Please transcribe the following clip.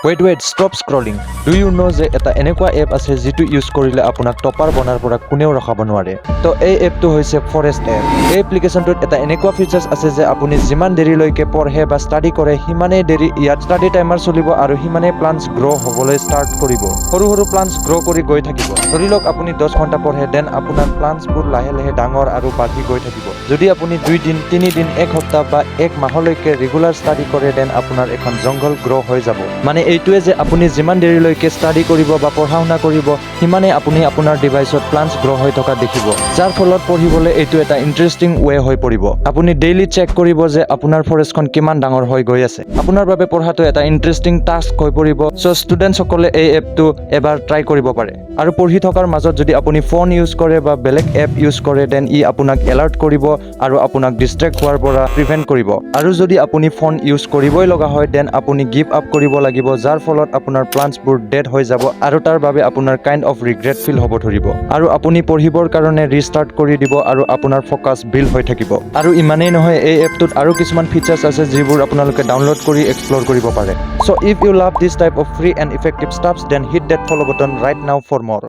Wait, stop scrolling. Do you know যে এটা এনেকুৱা এপ আছে যিটো ইউজ কৰিলে আপোনাক টপাৰ বনাৰ পৰা কোনেও ৰখাব নোৱাৰে। তো এই এপটো হৈছে ফৰেষ্ট এপ। এই এপ্লিকেশ্যনটোত এটা এনেকুৱা ফিচাৰ্ছ আছে যে আপুনি যিমান দেৰিলৈকে পঢ়ে বা ষ্টাডি কৰে সিমানেই দেৰি ইয়াত ষ্টাডি টাইমাৰ চলিব আৰু সিমানেই প্লান্টছ গ্ৰ' হ'বলৈ ষ্টাৰ্ট কৰিব। সৰু সৰু প্লান্টছ গ্ৰ' কৰি গৈ থাকিব। ধৰি লওক আপুনি 10 ঘণ্টা পঢ়ে দেন আপোনাৰ প্লান্টছবোৰ লাহে লাহে ডাঙৰ আৰু বাঢ়ি গৈ থাকিব। যদি আপুনি 2 দিন 3 দিন 1 সপ্তাহ বা 1 মাহলৈকে ৰেগুলাৰ ষ্টাডি কৰে দেন আপোনাৰ এখন জংঘল গ্ৰ' হৈ যাব। মানে এইটোৱে যে আপুনি যিমান দেৰিলৈকে ষ্টাডি কৰিব বা পঢ়া শুনা কৰিব সিমানেই আপুনি আপোনাৰ ডিভাইচত প্লান্টছ গ্ৰ' হৈ থকা দেখিব। যাৰ ফলত পঢ়িবলৈ এইটো এটা ইণ্টাৰেষ্টিং ৱে হৈ পৰিব। আপুনি ডেইলি চেক কৰিব যে আপোনাৰ ফৰেষ্টখন কিমান ডাঙৰ হৈ গৈ আছে। আপোনাৰ বাবে পঢ়াটো এটা ইণ্টাৰেষ্টিং টাস্ক হৈ পৰিব। চ' ষ্টুডেণ্টসকলে এই এপটো এবাৰ ট্ৰাই কৰিব পাৰে। আৰু পঢ়ি থকাৰ মাজত যদি আপুনি ফোন ইউজ কৰে বা বেলেগ এপ ইউজ কৰে দেন ই আপোনাক এলাৰ্ট কৰিব আৰু আপোনাক ডিষ্ট্ৰেক্ট হোৱাৰ পৰা প্ৰিভেণ্ট কৰিব। আৰু যদি আপুনি ফোন ইউজ কৰিবই লগা হয় দেন আপুনি গিভ আপ কৰিব লাগিব, যাৰ ফলত আপোনাৰ প্লান্টছবোৰ ডেড হৈ যাব আৰু তাৰ বাবে আপোনাৰ কাইণ্ড অফ ৰিগ্ৰেট ফিল হ'ব ধৰিব। আৰু আপুনি পঢ়িবৰ কাৰণে ৰিষ্টাৰ্ট কৰি দিব আৰু আপোনাৰ ফ'কাছ বিল্ড হৈ থাকিব। আৰু ইমানেই নহয়, এই এপটোত আৰু কিছুমান ফিচাৰ্ছ আছে যিবোৰ আপোনালোকে ডাউনলোড কৰি এক্সপ্ল'ৰ কৰিব পাৰে। So' if you love this type of free and effective stuffs then hit that follow' button right now for মোৰ।